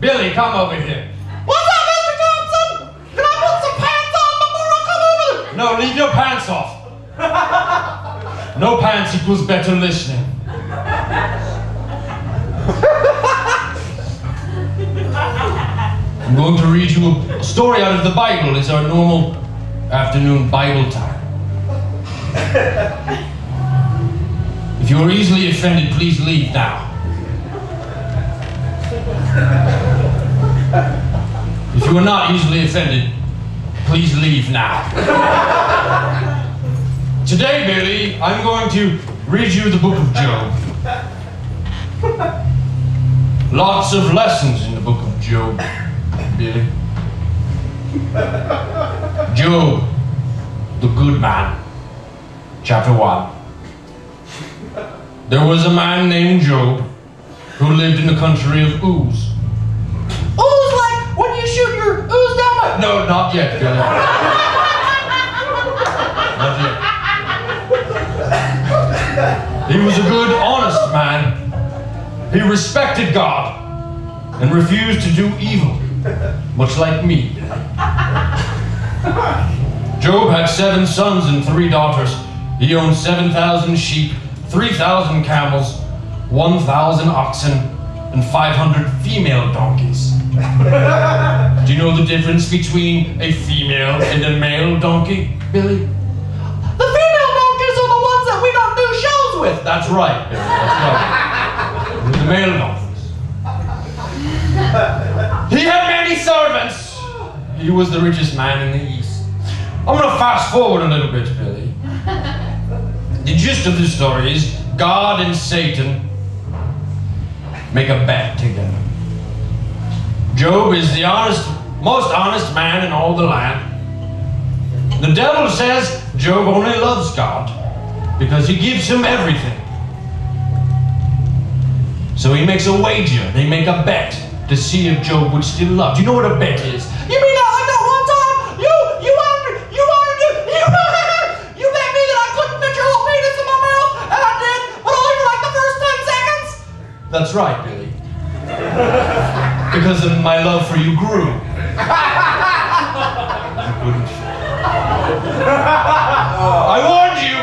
Billy, come over here. What's up, Mr. Thompson? Can I put some pants on before I come over there? No, leave your pants off. No pants equals better listening. I'm going to read you a story out of the Bible. It's our normal afternoon Bible time. If you are easily offended, please leave now. If you are not easily offended, please leave now. Today, Billy, I'm going to read you the book of Job. Lots of lessons in the book of Job, Billy. Job, the good man. Chapter 1. There was a man named Job who lived in the country of Uz. Ooze like when you shoot your ooze down my... No, not yet, Billy. Not yet. He was a good, honest man. He respected God and refused to do evil, much like me. Job had 7 sons and 3 daughters. He owned 7,000 sheep, 3,000 camels, 1,000 oxen, and 500 female donkeys. Do you know the difference between a female and a male donkey, Billy? The female donkeys are the ones that we don't do shows with. That's right, Billy. That's right. The male donkeys. He had many servants. He was the richest man in the East. I'm going to fast forward a little bit, Billy. The gist of the story is God and Satan make a bet together. Job is the most honest man in all the land. The devil says Job only loves God because he gives him everything. So he makes a wager. They make a bet to see if Job would still love. Do you know what a bet is? You mean that like that one time you bet me that I couldn't fit your whole penis in my mouth, and I did, but only for like the first 10 seconds? That's right, Billy. Because of my love for you grew. You couldn't. I warned you.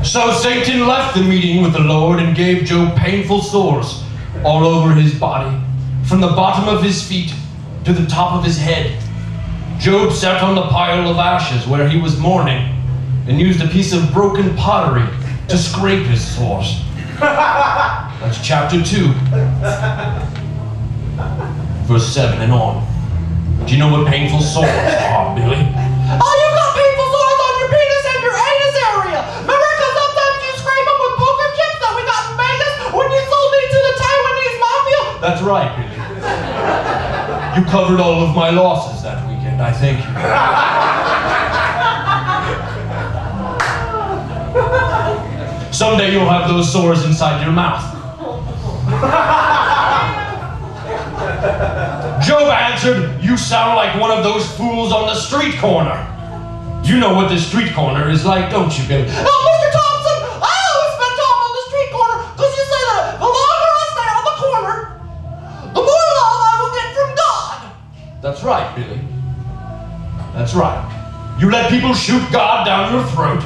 So Satan left the meeting with the Lord and gave Job painful sores all over his body, from the bottom of his feet to the top of his head. Job sat on the pile of ashes where he was mourning and used a piece of broken pottery to scrape his sores. That's chapter 2, verse 7 and on. Do you know what painful sores are, Billy? Oh, you've got painful sores on your penis and your anus area. Remember, because sometimes you scrape them with poker chips that we got in Vegas when you sold me to the Taiwanese mafia? That's right, Billy. You covered all of my losses that weekend. I thank you. Someday you'll have those sores inside your mouth. Job answered, "You sound like one of those fools on the street corner." You know what the street corner is like, don't you, Billy? No, Mr. Thompson, I always spend time on the street corner because you say that the longer I stay on the corner, the more love I will get from God. That's right, Billy. That's right. You let people shoot God down your throat.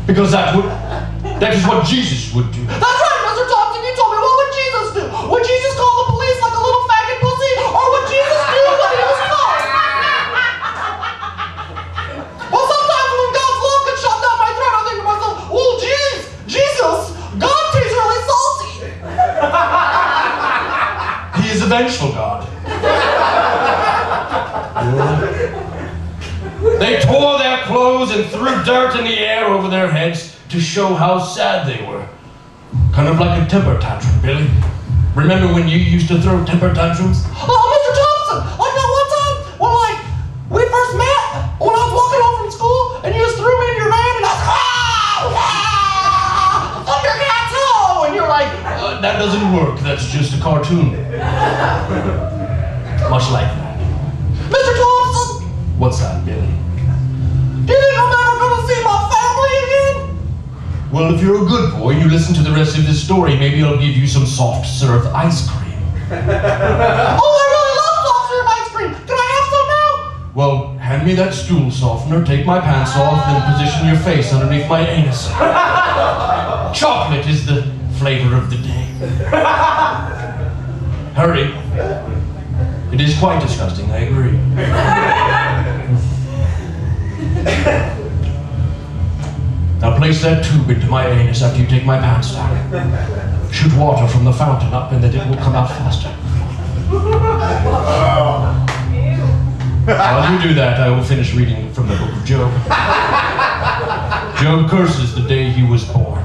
Because that is what Jesus would do. That's right, Mr. Thompson. You told me, what would Jesus do? Would Jesus call the police like a little faggot pussy? Or would Jesus do what he was called? Well, sometimes when God's love gets shot down my throat, I think to myself, oh, Jesus, God tastes really salty. He is a vengeful God. They tore their clothes and threw dirt in the air over their heads to show how sad they were. Kind of like a temper tantrum, Billy. Remember when you used to throw temper tantrums? Oh, Mr. Thompson, like that one time when we first met, when I was walking home from school, and you just threw me in your van, and I was Thundercats ho! And you're like, That doesn't work. That's just a cartoon. Much like that. Mr. Thompson! What's that, Billy? Do you think I'm ever gonna see my family? Well, if you're a good boy and you listen to the rest of this story, maybe I'll give you some soft-serve ice cream. Oh, I really love soft-serve ice cream. Can I have some now? Well, hand me that stool softener, take my pants off, then position your face underneath my anus. Chocolate is the flavor of the day. Hurry. It is quite disgusting, I agree. Now place that tube into my anus after you take my pants down. Shoot water from the fountain up and then it will come out faster. While you do that, I will finish reading from the book of Job. Job curses the day he was born.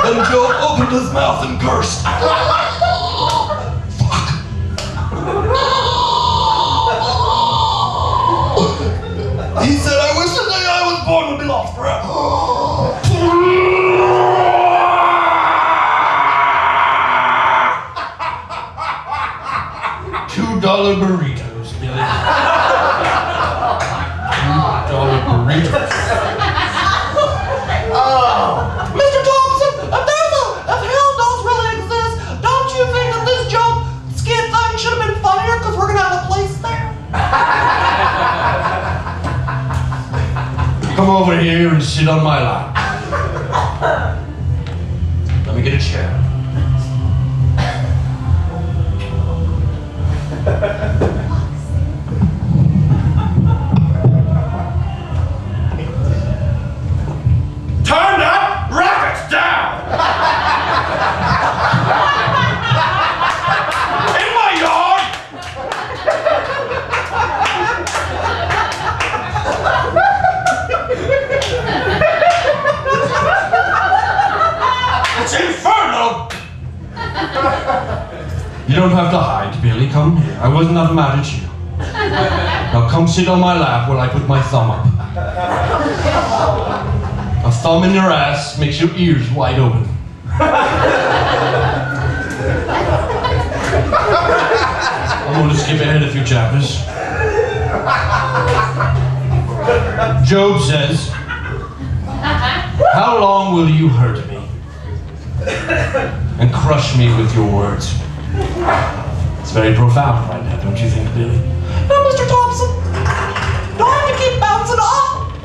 Then Job opened his mouth and cursed. He said, I wish the day I was born would be lost forever. $2 burritos, Billy. $2 burritos. Mr. Thompson, if hell does really exist, don't you think that this Job skit thing should have been funnier because we're going to have a place there? Come over here and sit on my lap. Let me get a chair. Turn that racket down! In my yard! It's infernal! You don't have to hide, Billy. Come here. I wasn't that mad at you. Now come sit on my lap while I put my thumb up. A thumb in your ass makes your ears wide open. I'm going to skip ahead a few chapters. Job says, how long will you hurt me and crush me with your words? It's very profound right now, don't you think, Billy? Now, Mr. Thompson, do I have to keep bouncing up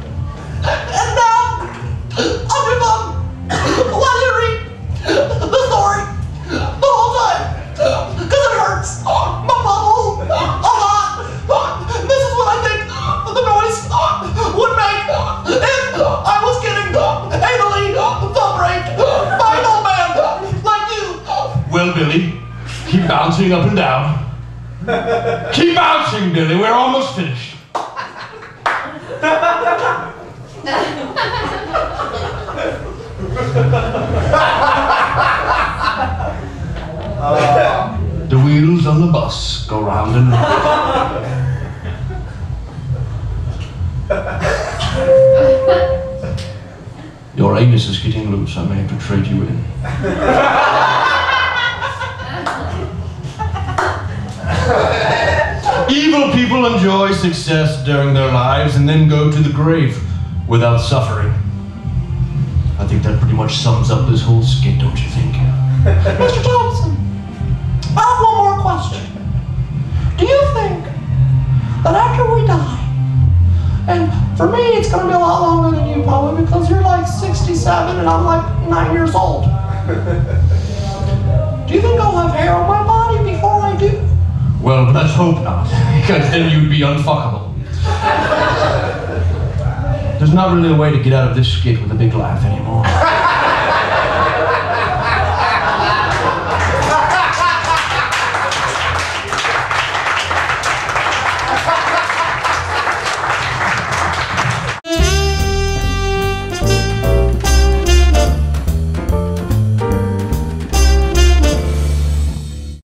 and down on your thumb while you read the story the whole time? Because it hurts my butthole a lot. This is what I think the noise would make if I was getting anally thumb raped by an old man like you. Well, Billy, keep bouncing up and down. Keep bouncing, Billy. We're almost finished. The wheels on the bus go round and round. Your anus is getting loose. I may have to trade you in. Evil people enjoy success during their lives and then go to the grave without suffering. I think that pretty much sums up this whole skit, don't you think? Mr. Thompson, I have one more question. Do you think that after we die, and for me it's going to be a lot longer than you probably because you're like 67 and I'm like 9 years old. Do you think I'll have hair on my body before I do? Well, let's hope not, because then you'd be unfuckable. There's not really a way to get out of this skit with a big laugh anymore.